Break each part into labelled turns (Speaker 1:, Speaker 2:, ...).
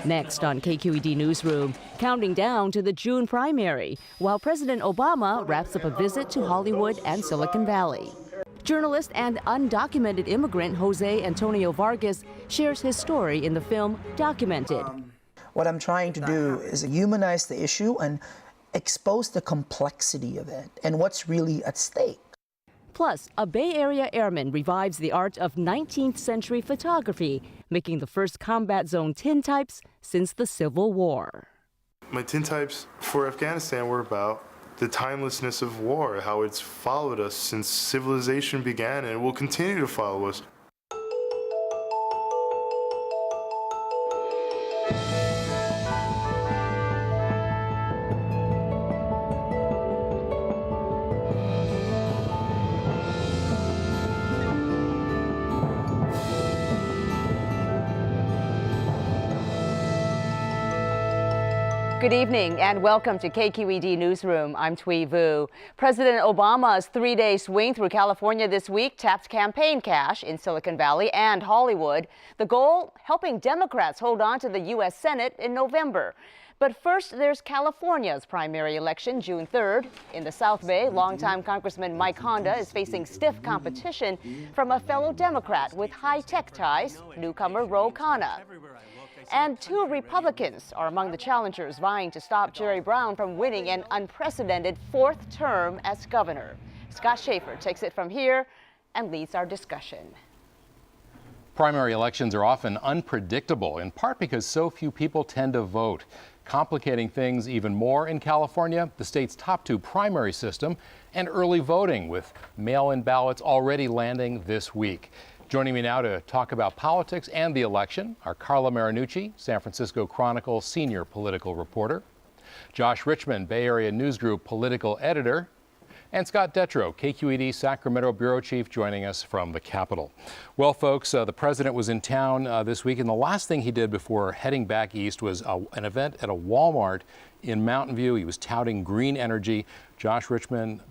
Speaker 1: Next on KQED Newsroom, counting down to the June primary, while President Obama wraps up a visit to Hollywood and Silicon Valley. Journalist and undocumented immigrant Jose Antonio Vargas shares his story in the film Documented.
Speaker 2: What I'm trying to do is humanize the issue and expose the complexity of it and what's really at stake.
Speaker 1: Plus, a Bay Area airman revives the art of 19th century photography, making the first combat zone tintypes since the Civil War.
Speaker 3: My tintypes for Afghanistan were about the timelessness of war, how it's followed us since civilization began and will continue to follow us.
Speaker 1: Good evening and welcome to KQED Newsroom. I'm Thuy Vu. President Obama's three-day swing through California this week tapped campaign cash in Silicon Valley and Hollywood. The goal, helping Democrats hold on to the U.S. Senate in November. But first, there's California's primary election, June 3rd. In the South Bay, longtime Congressman Ro Khanna is facing stiff competition from a fellow Democrat with high-tech ties, newcomer Ro Khanna. And two Republicans are among the challengers vying to stop Jerry Brown from winning an unprecedented fourth term as governor. Scott Shafer takes it from here and leads our discussion.
Speaker 4: Primary elections are often unpredictable, in part because so few people tend to vote. Complicating things even more in California, the state's top two primary system and early voting, with mail-in ballots already landing this week. Joining me now to talk about politics and the election are Carla Marinucci, San Francisco Chronicle senior political reporter, Josh Richman, Bay Area News Group political editor, and Scott Detrow, KQED Sacramento bureau chief, joining us from the Capitol. Well, folks, the president was in town this week, and the last thing he did before heading back east was an event at a Walmart in Mountain View. He was touting green energy. Josh Richman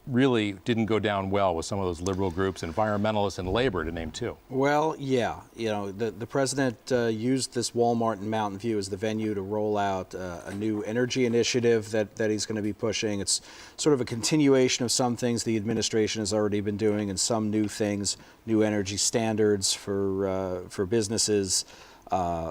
Speaker 4: really didn't go down well with some of those liberal groups, environmentalists, and labor, to name two.
Speaker 5: Well, yeah. You know, the president used this Walmart in Mountain View as the venue to roll out a new energy initiative that he's going to be pushing. It's sort of a continuation of some things the administration has already been doing and some new things, new energy standards for businesses.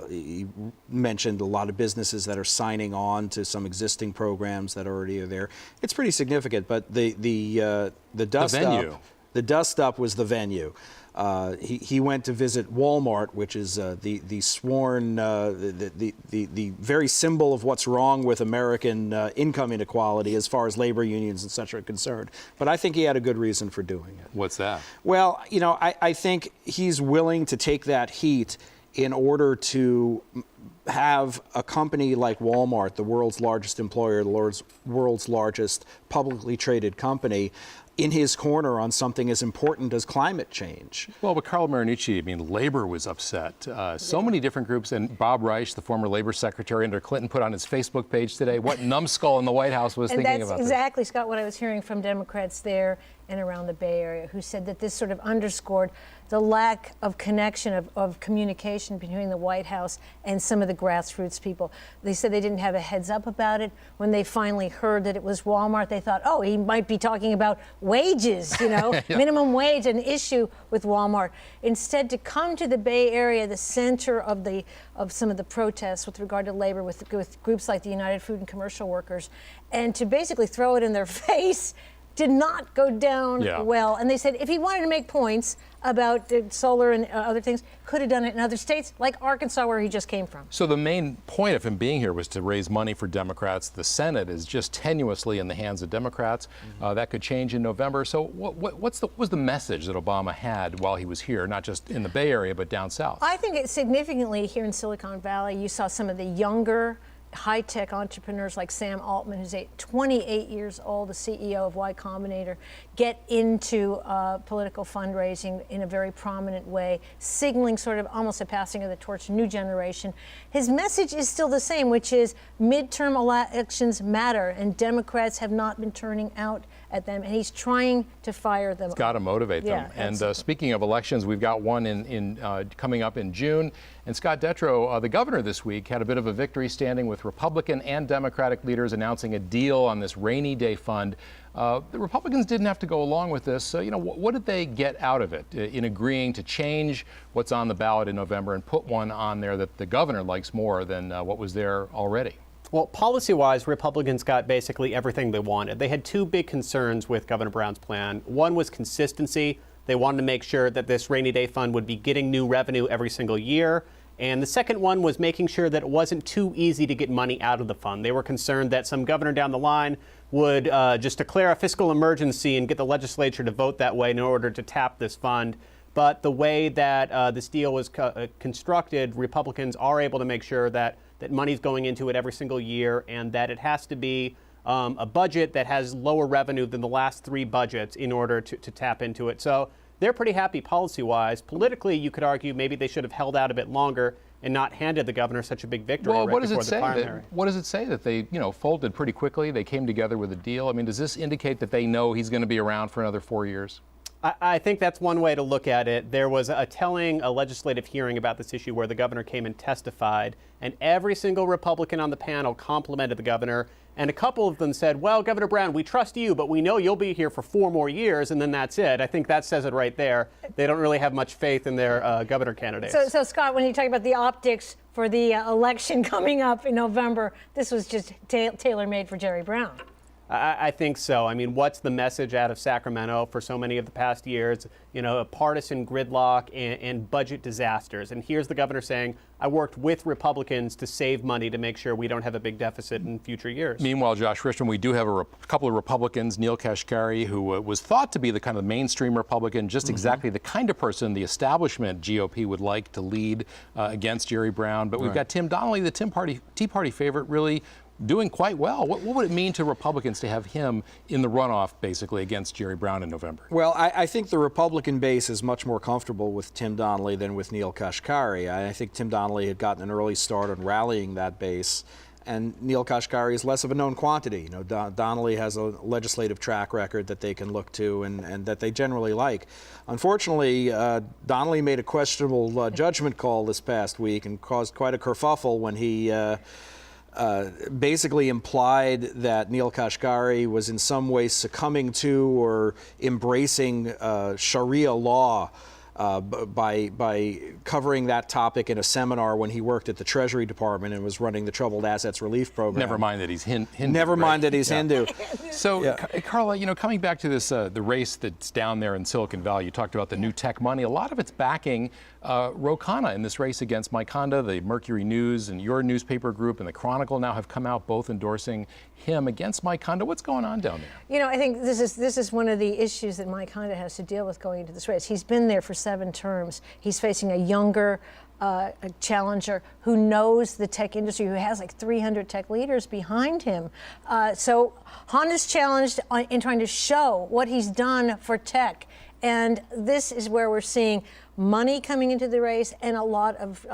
Speaker 5: He mentioned a lot of businesses that are signing on to some existing programs that already are there. It's pretty significant, but the dust up was the venue. He went to visit Walmart, which is the sworn the very symbol of what's wrong with American income inequality as far as labor unions and such are concerned. But I think he had a good reason for doing it.
Speaker 4: What's that?
Speaker 5: Well, you know, I think he's willing to take that heat in order to have a company like Walmart, the world's largest employer, the world's largest publicly traded company, in his corner on something as important as climate change.
Speaker 4: Well, but Carla Marinucci, I mean, labor was upset. So many different groups, and Bob Reich, the former labor secretary under Clinton, put on his Facebook page today what numbskull in the White House was thinking about this.
Speaker 6: And that's exactly, Scott, what I was hearing from Democrats there and around the Bay Area, who said that this sort of underscored the lack of connection, of communication between the White House and some of the grassroots people. They said they didn't have a heads up about it. When they finally heard that it was Walmart, they thought, oh, he might be talking about wages, you know, yeah. Minimum wage, an issue with Walmart. Instead, to come to the Bay Area, the center of some of the protests with regard to labor, with groups like the United Food and Commercial Workers, and to basically throw it in their face, did not go down well. And they said if he wanted to make points about solar and other things, could have done it in other states, like Arkansas, where he just came from.
Speaker 4: So the main point of him being here was to raise money for Democrats. The Senate is just tenuously in the hands of Democrats. That could change in November. So what was the message that Obama had while he was here, not just in the Bay Area, but down south?
Speaker 6: I think it significantly here in Silicon Valley, you saw some of the younger high-tech entrepreneurs like Sam Altman, who's 28 years old, the CEO of Y Combinator, get into political fundraising in a very prominent way, signaling sort of almost a passing of the torch to new generation. His message is still the same, which is midterm elections matter, and Democrats have not been turning out at them, and he's trying to fire them.
Speaker 4: It's got to motivate them.
Speaker 6: Yeah,
Speaker 4: and speaking of elections, we've got one coming up in June. And Scott Detrow, the governor this week, had a bit of a victory standing with Republican and Democratic leaders announcing a deal on this rainy day fund. The Republicans didn't have to go along with this. So, what did they get out of it in agreeing to change what's on the ballot in November and put one on there that the governor likes more than what was there already?
Speaker 7: Well, policy-wise, Republicans got basically everything they wanted. They had two big concerns with Governor Brown's plan. One was consistency. They wanted to make sure that this rainy day fund would be getting new revenue every single year. And the second one was making sure that it wasn't too easy to get money out of the fund. They were concerned that some governor down the line would just declare a fiscal emergency and get the legislature to vote that way in order to tap this fund. But the way that this deal was constructed, Republicans are able to make sure that money's going into it every single year, and that it has to be a budget that has lower revenue than the last three budgets in order to tap into it. So they're pretty happy policy-wise. Politically, you could argue maybe they should have held out a bit longer and not handed the governor such a big victory right before the primary.
Speaker 4: What does it say that they, folded pretty quickly? They came together with a deal. I mean, does this indicate that they know he's going to be around for another 4 years?
Speaker 7: I think that's one way to look at it. There was a legislative hearing about this issue where the governor came and testified, and every single Republican on the panel complimented the governor. And a couple of them said, well, Governor Brown, we trust you, but we know you'll be here for 4 more years, and then that's it. I think that says it right there. They don't really have much faith in their governor candidates.
Speaker 6: So, Scott, when you talk about the optics for the election coming up in November, this was just tailor-made for Jerry Brown.
Speaker 7: I think so. I mean, what's the message out of Sacramento for so many of the past years? A partisan gridlock and budget disasters. And here's the governor saying, I worked with Republicans to save money to make sure we don't have a big deficit in future years.
Speaker 4: Meanwhile, Josh Richman, we do have a couple of Republicans, Neel Kashkari, who was thought to be the kind of mainstream Republican, just exactly the kind of person the establishment GOP would like to lead against Jerry Brown. But we've got Tim Donnelly, the Tea Party favorite, really doing quite well. What would it mean to Republicans to have him in the runoff, basically, against Jerry Brown in November?
Speaker 5: Well, I think the Republican base is much more comfortable with Tim Donnelly than with Neel Kashkari. I think Tim Donnelly had gotten an early start on rallying that base, and Neel Kashkari is less of a known quantity. Donnelly has a legislative track record that they can look to and that they generally like. Unfortunately, Donnelly made a questionable judgment call this past week and caused quite a kerfuffle when he basically implied that Neel Kashkari was in some way succumbing to or embracing Sharia law by covering that topic in a seminar when he worked at the Treasury Department and was running the Troubled Assets Relief Program.
Speaker 4: Never mind that he's Hindu.
Speaker 5: Never mind that he's Hindu.
Speaker 4: So, Carla, coming back to this, the race that's down there in Silicon Valley, you talked about the new tech money. A lot of it's backing Ro Khanna in this race against Mike Honda. The Mercury News and your newspaper group and the Chronicle now have come out both endorsing him against Mike Honda. What's going on down there?
Speaker 6: I think this is one of the issues that Mike Honda has to deal with going into this race. He's been there for 7 terms. He's facing a younger a challenger who knows the tech industry, who has like 300 tech leaders behind him. So Honda's challenged in trying to show what he's done for tech. And this is where we're seeing money coming into the race and a lot of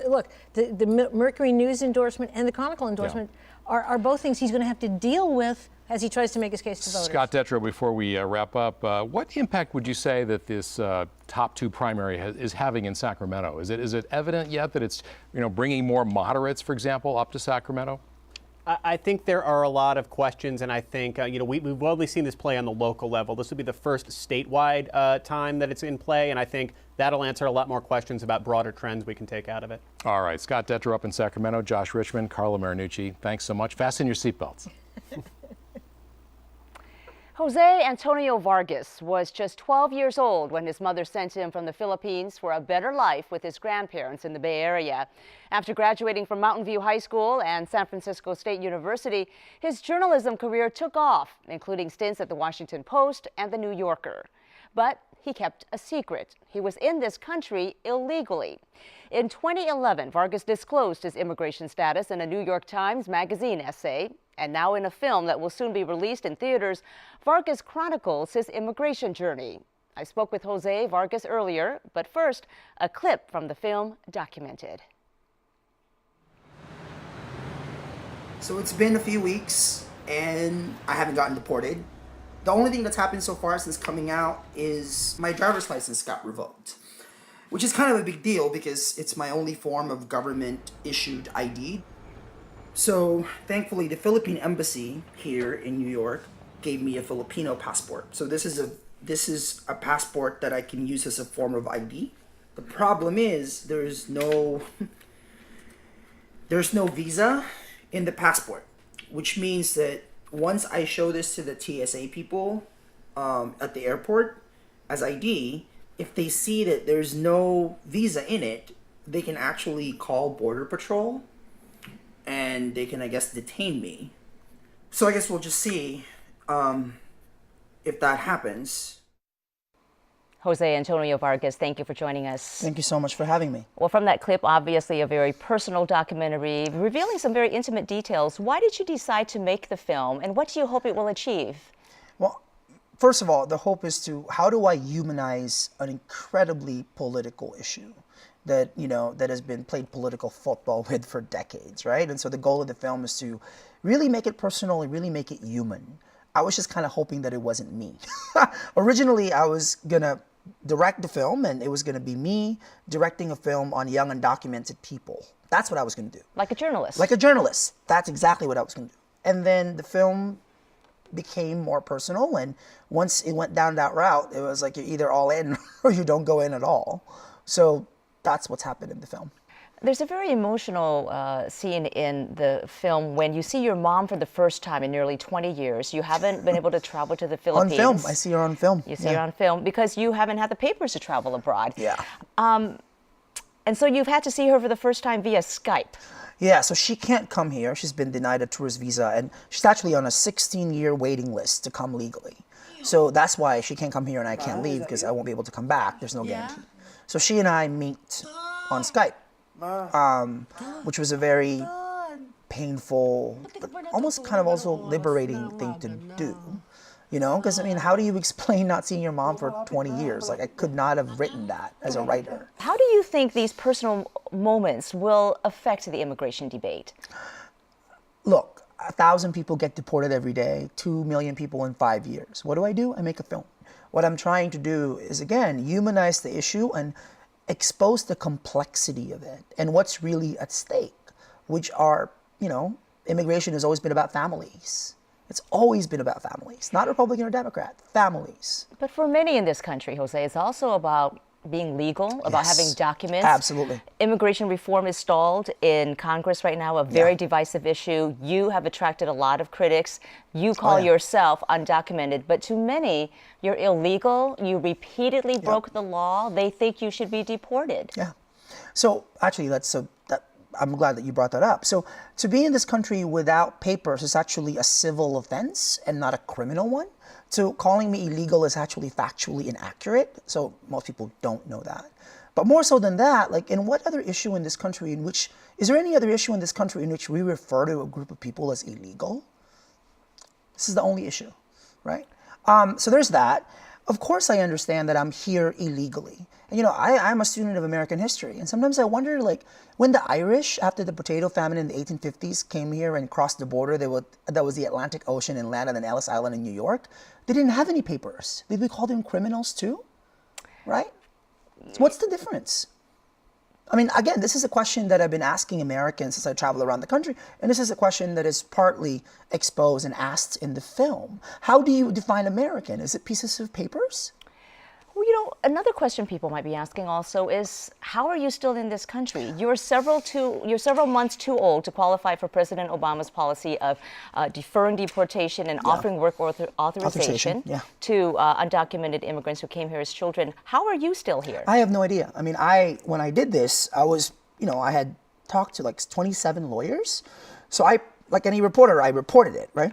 Speaker 6: look, the Mercury News endorsement and the Chronicle endorsement are both things he's going to have to deal with as he tries to make his case to voters.
Speaker 4: Scott Detrow, before we wrap up, what impact would you say that this top 2 primary is having in Sacramento? Is it evident yet that it's bringing more moderates, for example, up to Sacramento?
Speaker 7: I think there are a lot of questions, and I think we've only seen this play on the local level. This will be the first statewide time that it's in play, and I think that'll answer a lot more questions about broader trends we can take out of it.
Speaker 4: All right, Scott Detrow up in Sacramento, Josh Richman, Carla Marinucci, thanks so much. Fasten your seatbelts.
Speaker 1: Jose Antonio Vargas was just 12 years old when his mother sent him from the Philippines for a better life with his grandparents in the Bay Area. After graduating from Mountain View High School and San Francisco State University, his journalism career took off, including stints at the Washington Post and the New Yorker. But he kept a secret. He was in this country illegally. In 2011, Vargas disclosed his immigration status in a New York Times Magazine essay. And now in a film that will soon be released in theaters, Vargas chronicles his immigration journey. I spoke with Jose Vargas earlier, but first, a clip from the film Documented.
Speaker 2: So it's been a few weeks. and I haven't gotten deported. The only thing that's happened so far since coming out is my driver's license got revoked, which is kind of a big deal because it's my only form of government-issued ID. So thankfully, the Philippine embassy here in New York gave me a Filipino passport. So this is a passport that I can use as a form of ID. The problem is there's no visa in the passport, which means that once I show this to the TSA people at the airport as ID, if they see that there's no visa in it, they can actually call Border Patrol and they can, I guess, detain me. So I guess we'll just see if that happens.
Speaker 1: Jose Antonio Vargas, thank you for joining us.
Speaker 2: Thank you so much for having me.
Speaker 1: Well, from that clip, obviously a very personal documentary revealing some very intimate details. Why did you decide to make the film, and what do you hope it will achieve?
Speaker 2: Well, first of all, the hope is how do I humanize an incredibly political issue that, that has been played political football with for decades, right? And so the goal of the film is to really make it personal and really make it human. I was just kind of hoping that it wasn't me. Originally, I was going to direct the film, and it was going to be me directing a film on young undocumented people. That's what I was going to do.
Speaker 1: Like a journalist.
Speaker 2: Like a journalist. That's exactly what I was going to do. And then the film became more personal, and once it went down that route, it was like you're either all in or you don't go in at all. So that's what's happened in the film.
Speaker 1: There's a very emotional scene in the film when you see your mom for the first time in nearly 20 years. You haven't been able to travel to the Philippines.
Speaker 2: On film. I see her on film.
Speaker 1: You see her on film because you haven't had the papers to travel abroad.
Speaker 2: Yeah.
Speaker 1: And so you've had to see her for the first time via Skype.
Speaker 2: Yeah, so she can't come here. She's been denied a tourist visa, and she's actually on a 16-year waiting list to come legally. So that's why she can't come here and I can't leave, because I won't be able to come back. There's no guarantee. So she and I meet on Skype. Which was a very painful, but almost kind of also liberating thing to do, because I mean, how do you explain not seeing your mom for 20 years? Like, I could not have written that as a writer.
Speaker 1: How do you think these personal moments will affect the immigration debate?
Speaker 2: Look, 1,000 people get deported every day, 2 million people in 5 years. What do? I make a film. What I'm trying to do is, again, humanize the issue and expose the complexity of it and what's really at stake, which are, immigration has always been about families. It's always been about families, not Republican or Democrat, families.
Speaker 1: But for many in this country, Jose, it's also about being legal, about having documents.
Speaker 2: Absolutely.
Speaker 1: Immigration reform is stalled in Congress right now, a very divisive issue. You have attracted a lot of critics. You call yourself undocumented, but to many, you're illegal. You repeatedly broke the law. They think you should be deported.
Speaker 2: Yeah. So actually, I'm glad that you brought that up. So to be in this country without papers is actually a civil offense and not a criminal one. So calling me illegal is actually factually inaccurate. So most people don't know that. But more so than that, like, in what other issue in this country is there any other issue in this country in which we refer to a group of people as illegal? This is the only issue, right? So there's that. Of course, I understand that I'm here illegally. And, I'm a student of American history. And sometimes I wonder, like, when the Irish, after the potato famine in the 1850s, came here and crossed the border, that was the Atlantic Ocean and landed on Ellis Island in New York, they didn't have any papers. Did we call them criminals too? Right? So what's the difference? I mean, again, this is a question that I've been asking Americans as I travel around the country, and this is a question that is partly exposed and asked in the film. How do you define American? Is it pieces of papers?
Speaker 1: Well, another question people might be asking also is, how are you still in this country? You're several months too old to qualify for President Obama's policy of deferring deportation and offering work authorization to undocumented immigrants who came here as children. How are you still here?
Speaker 2: I have no idea. I mean, when I did this, I was, I had talked to like 27 lawyers. So like any reporter, I reported it, right?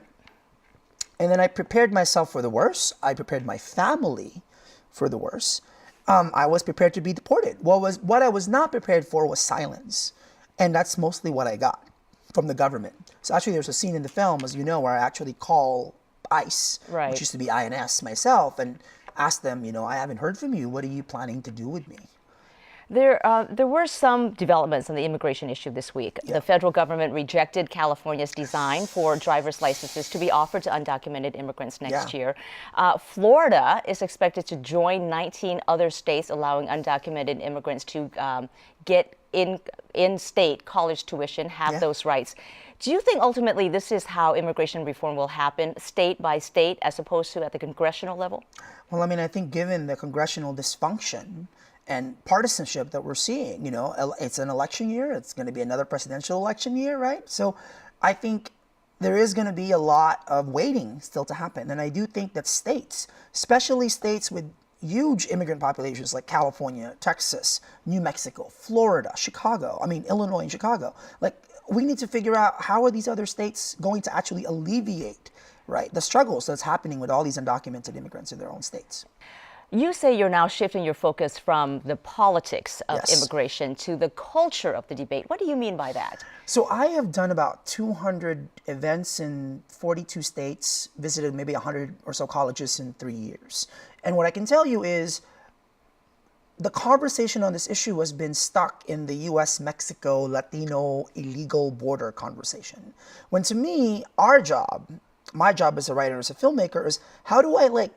Speaker 2: And then I prepared myself for the worst. I prepared my family for the worst. I was prepared to be deported. What I was not prepared for was silence. And that's mostly what I got from the government. So actually there's a scene in the film, as you know, where I actually call ICE, which used to be INS, myself, and ask them, I haven't heard from you. What are you planning to do with me?
Speaker 1: There were some developments on the immigration issue this week.
Speaker 2: Yeah.
Speaker 1: The federal government rejected California's design for driver's licenses to be offered to undocumented immigrants next year. Florida is expected to join 19 other states allowing undocumented immigrants to get in-state college tuition, have those rights. Do you think ultimately this is how immigration reform will happen, state by state, as opposed to at the congressional level?
Speaker 2: Well, I mean, I think given the congressional dysfunction and partisanship that we're seeing, you know, it's an election year. It's going to be another presidential election year, right? So I think there is going to be a lot of waiting still to happen. And I do think that states, especially states with huge immigrant populations like California, Texas, New Mexico, Florida, Chicago, I mean, Illinois and Chicago, like we need to figure out how are these other states going to actually alleviate, right, the struggles that's happening with all these undocumented immigrants in their own states.
Speaker 1: You say you're now shifting your focus from the politics of immigration to the culture of the debate. What do you mean by that?
Speaker 2: So I have done about 200 events in 42 states, visited maybe 100 or so colleges in 3 years. And what I can tell you is the conversation on this issue has been stuck in the US-Mexico Latino illegal border conversation. When to me, our job, my job as a writer, as a filmmaker, is how do I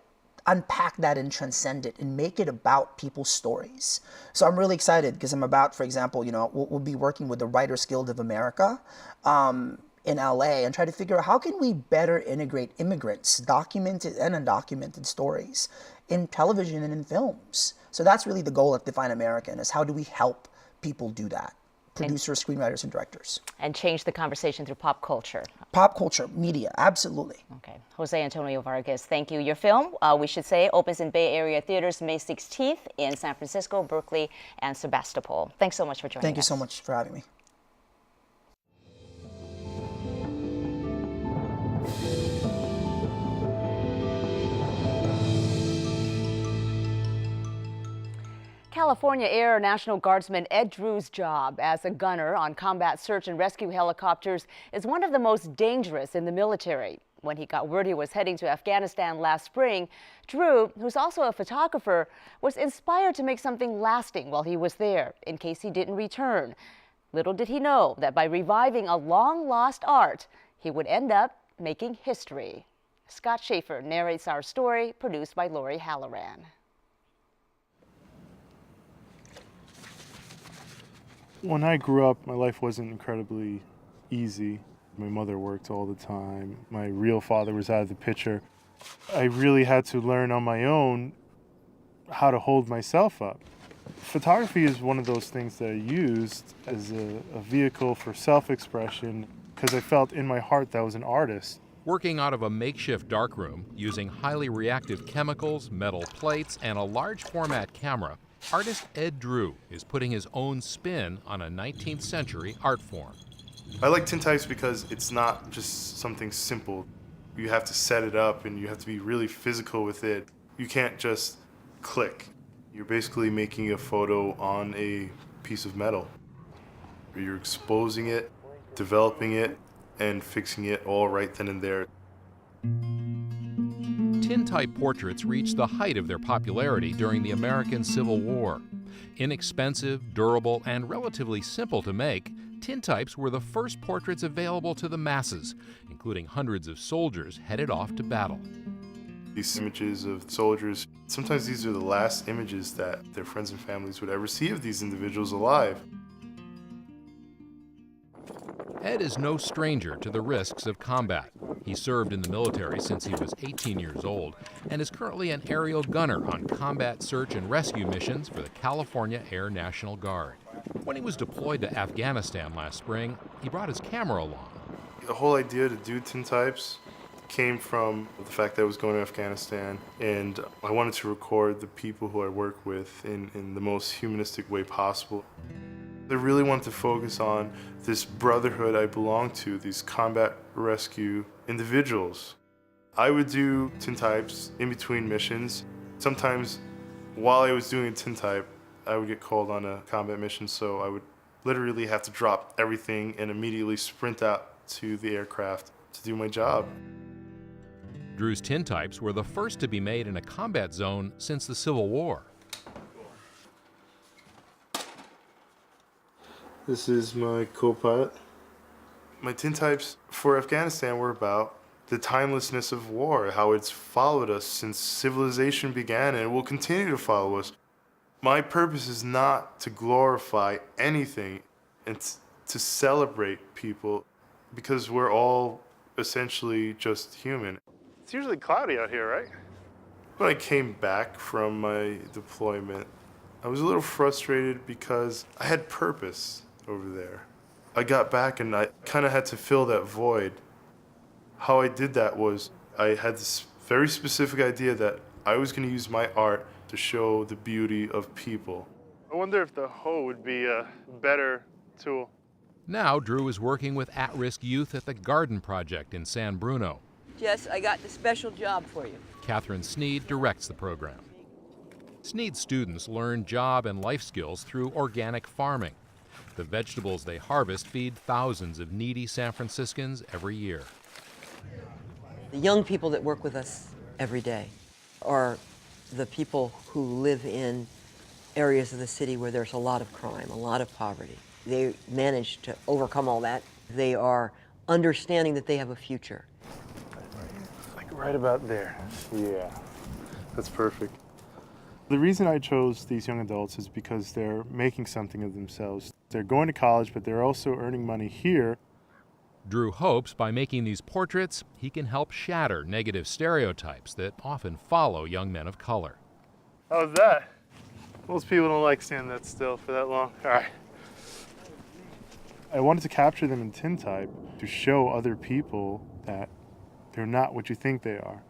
Speaker 2: unpack that and transcend it and make it about people's stories. So I'm really excited because I'm about, for example, you know, we'll be working with the Writers Guild of America in LA and try to figure out how can we better integrate immigrants, documented and undocumented stories in television and in films. So that's really the goal at Define American, is how do we help people do that? Producers, screenwriters, and directors.
Speaker 1: And change the conversation through pop culture.
Speaker 2: Pop culture, media, absolutely.
Speaker 1: Okay. Jose Antonio Vargas, thank you. Your film, we should say, opens in Bay Area theaters May 16th in San Francisco, Berkeley, and Sebastopol. Thanks so much for joining us.
Speaker 2: Thank you so much for having me.
Speaker 1: California Air National Guardsman Ed Drew's job as a gunner on combat search and rescue helicopters is one of the most dangerous in the military. When he got word he was heading to Afghanistan last spring, Drew, who's also a photographer, was inspired to make something lasting while he was there in case he didn't return. Little did he know that by reviving a long-lost art, he would end up making history. Scott Shafer narrates our story, produced by Lori Halloran.
Speaker 3: When I grew up, my life wasn't incredibly easy. My mother worked all the time. My real father was out of the picture. I really had to learn on my own how to hold myself up. Photography is one of those things that I used as a vehicle for self-expression because I felt in my heart that I was an artist.
Speaker 4: Working out of a makeshift darkroom using highly reactive chemicals, metal plates, and a large format camera, artist Ed Drew is putting his own spin on a 19th century art form.
Speaker 3: I like tintypes because it's not just something simple. You have to set it up and you have to be really physical with it. You can't just click. You're basically making a photo on a piece of metal. You're exposing it, developing it, and fixing it all right then and there.
Speaker 4: Tintype portraits reached the height of their popularity during the American Civil War. Inexpensive, durable, and relatively simple to make, tintypes were the first portraits available to the masses, including hundreds of soldiers headed off to battle.
Speaker 3: These images of soldiers, sometimes these are the last images that their friends and families would ever see of these individuals alive.
Speaker 4: Ed is no stranger to the risks of combat. He served in the military since he was 18 years old and is currently an aerial gunner on combat search and rescue missions for the California Air National Guard. When he was deployed to Afghanistan last spring, he brought his camera along.
Speaker 3: The whole idea to do tintypes came from the fact that I was going to Afghanistan, and I wanted to record the people who I work with in the most humanistic way possible. I really wanted to focus on this brotherhood I belong to, these combat rescue individuals. I would do tintypes in between missions. Sometimes while I was doing a tintype, I would get called on a combat mission, so I would literally have to drop everything and immediately sprint out to the aircraft to do my job.
Speaker 4: Drew's tintypes were the first to be made in a combat zone since the Civil War.
Speaker 3: This is my co-pilot. My tintypes for Afghanistan were about the timelessness of war, how it's followed us since civilization began and it will continue to follow us. My purpose is not to glorify anything and to celebrate people because we're all essentially just human. It's usually cloudy out here, right? When I came back from my deployment, I was a little frustrated because I had purpose over there. I got back and I kind of had to fill that void. How I did that was I had this very specific idea that I was going to use my art to show the beauty of people. I wonder if the hoe would be a better tool.
Speaker 4: Now Drew is working with at-risk youth at the Garden Project in San Bruno.
Speaker 8: Jess, I got the special job for you.
Speaker 4: Catherine Sneed directs the program. Sneed's students learn job and life skills through organic farming. The vegetables they harvest feed thousands of needy San Franciscans every year.
Speaker 8: The young people that work with us every day are the people who live in areas of the city where there's a lot of crime, a lot of poverty. They manage to overcome all that. They are understanding that they have a future.
Speaker 3: Like right about there. Yeah, that's perfect. The reason I chose these young adults is because they're making something of themselves. They're going to college, but they're also earning money here.
Speaker 4: Drew hopes by making these portraits, he can help shatter negative stereotypes that often follow young men of color.
Speaker 3: How's that? Most people don't like standing that still for that long. All right. I wanted to capture them in tintype to show other people that they're not what you think they are.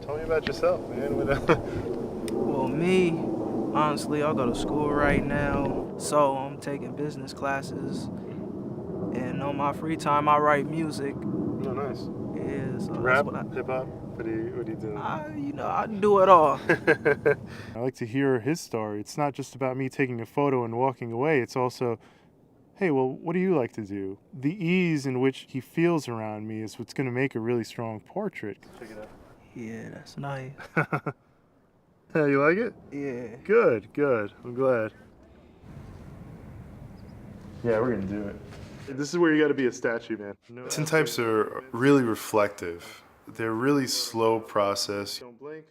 Speaker 3: Tell me about yourself, man.
Speaker 9: Well, me, honestly, I go to school right now, so I'm taking business classes. And on my free time, I write music.
Speaker 3: Oh, nice.
Speaker 9: Yeah, so
Speaker 3: rap,
Speaker 9: that's what
Speaker 3: hip-hop? What are you doing?
Speaker 9: I do it all.
Speaker 3: I like to hear his story. It's not just about me taking a photo and walking away. It's also, hey, well, what do you like to do? The ease in which he feels around me is what's going to make a really strong portrait. Check it out.
Speaker 9: Yeah, that's nice.
Speaker 3: Yeah, you like it?
Speaker 9: Yeah.
Speaker 3: Good, good. I'm glad. Yeah, we're going to do it. This is where you got to be a statue, man. Tintypes are really reflective. They're a really slow process. Don't blink.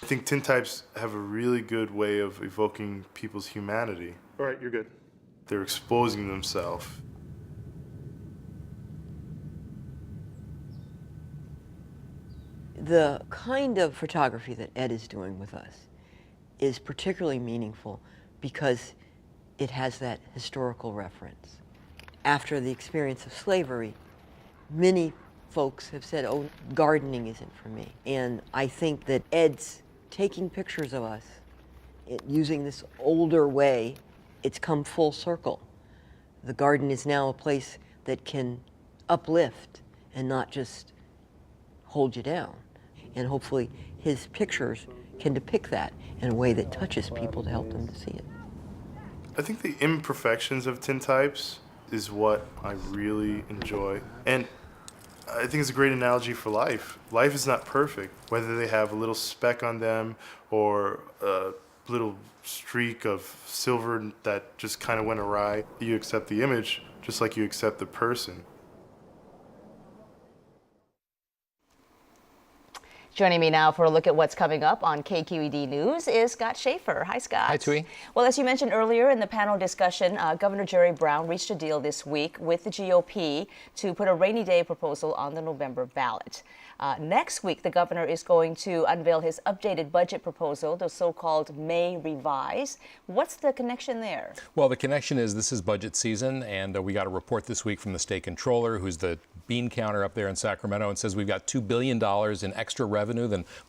Speaker 3: I think tintypes have a really good way of evoking people's humanity. All right, you're good. They're exposing themselves.
Speaker 8: The kind of photography that Ed is doing with us is particularly meaningful because it has that historical reference. After the experience of slavery, many folks have said, oh, gardening isn't for me. And I think that Ed's taking pictures of us, using this older way, it's come full circle. The garden is now a place that can uplift and not just hold you down. And hopefully his pictures can depict that in a way that touches people to help them to see it.
Speaker 3: I think the imperfections of tintypes is what I really enjoy. And I think it's a great analogy for life. Life is not perfect, whether they have a little speck on them or a little streak of silver that just kind of went awry. You accept the image just like you accept the person.
Speaker 1: Joining me now for a look at what's coming up on KQED News is Scott Shafer. Hi, Scott.
Speaker 4: Hi, Thuy.
Speaker 1: Well, as you mentioned earlier in the panel discussion, Governor Jerry Brown reached a deal this week with the GOP to put a rainy day proposal on the November ballot. Next week, the governor is going to unveil his updated budget proposal, the so-called May Revise. What's the connection there?
Speaker 4: Well, the connection is this is budget season, and we got a report this week from the state controller, who's the bean counter up there in Sacramento, and says we've got $2 billion in extra revenue,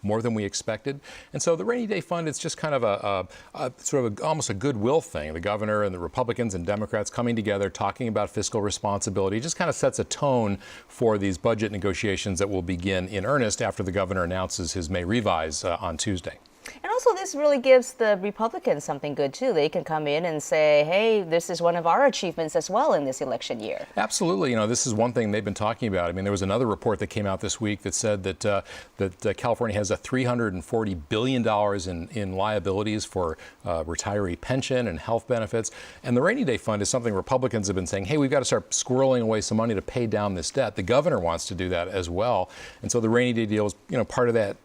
Speaker 4: more than we expected. And so the rainy day fund, it's just kind of a sort of almost a goodwill thing. The governor and the Republicans and Democrats coming together, talking about fiscal responsibility, just kind of sets a tone for these budget negotiations that will begin in earnest after the governor announces his May Revise on Tuesday.
Speaker 1: And also this really gives the Republicans something good too. They can come in and say, hey, this is one of our achievements as well in this election year.
Speaker 4: Absolutely. This is one thing they've been talking about. I mean, there was another report that came out this week that said that California has a $340 billion in liabilities for retiree pension and health benefits. And the rainy day fund is something Republicans have been saying, hey, we've got to start squirreling away some money to pay down this debt. The governor wants to do that as well. And so the rainy day deal is, part of that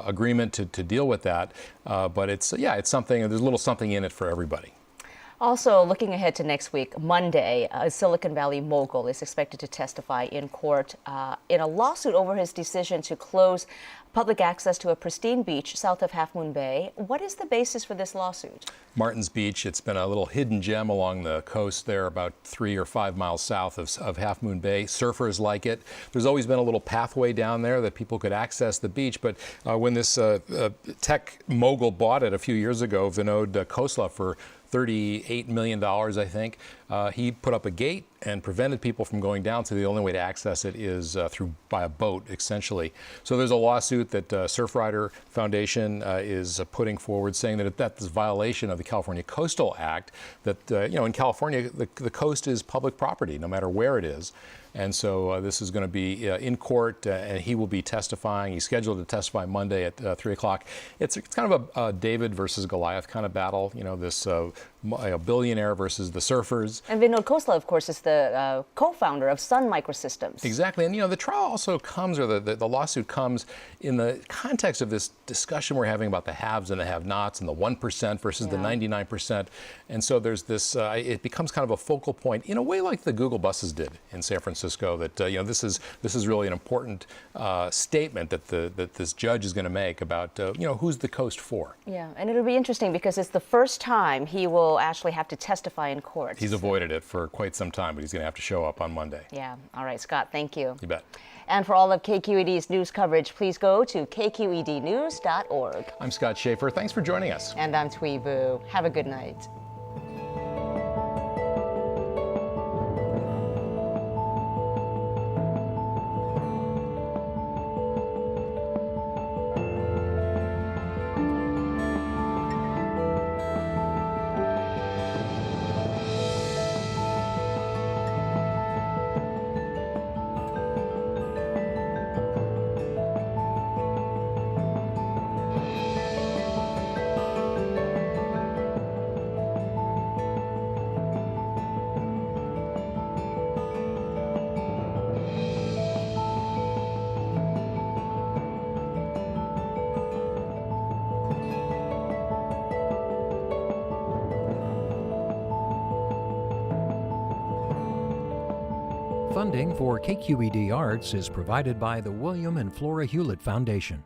Speaker 4: agreement to deal with that. But it's something, there's a little something in it for everybody.
Speaker 1: Also, looking ahead to next week, Monday, a Silicon Valley mogul is expected to testify in court in a lawsuit over his decision to close public access to a pristine beach south of Half Moon Bay. What is the basis for this lawsuit?
Speaker 4: Martin's Beach. It's been a little hidden gem along the coast there, about 3 or 5 miles south of Half Moon Bay. Surfers like it. There's always been a little pathway down there that people could access the beach, but when this tech mogul bought it a few years ago, Vinod Khosla, for $38 million, I think, he put up a gate and prevented people from going down. So the only way to access it is by a boat, essentially. So there's a lawsuit that Surfrider Foundation is putting forward, saying that that's a violation of the California Coastal Act. That in California, the coast is public property, no matter where it is. And so this is going to be in court, and he will be testifying. He's scheduled to testify Monday at 3 o'clock. It's kind of a David versus Goliath kind of battle. This a billionaire versus the surfers.
Speaker 1: And Vinod Khosla, of course, is the co-founder of Sun Microsystems.
Speaker 4: Exactly. And, the trial also comes, or the lawsuit comes, in the context of this discussion we're having about the haves and the have-nots and the 1% versus the 99%. And so there's this, it becomes kind of a focal point in a way like the Google buses did in San Francisco, that, this is really an important statement that this judge is going to make about, who's the coast for.
Speaker 1: Yeah, and it'll be interesting because it's the first time he will actually have to testify in court.
Speaker 4: He's avoided it for quite some time, but he's going to have to show up on Monday.
Speaker 1: Yeah. All right, Scott, thank you.
Speaker 4: You bet.
Speaker 1: And for all of KQED's news coverage, please go to kqednews.org.
Speaker 4: I'm Scott Shafer. Thanks for joining us.
Speaker 1: And I'm Thuy Vu. Have a good night.
Speaker 10: Funding for KQED Arts is provided by the William and Flora Hewlett Foundation.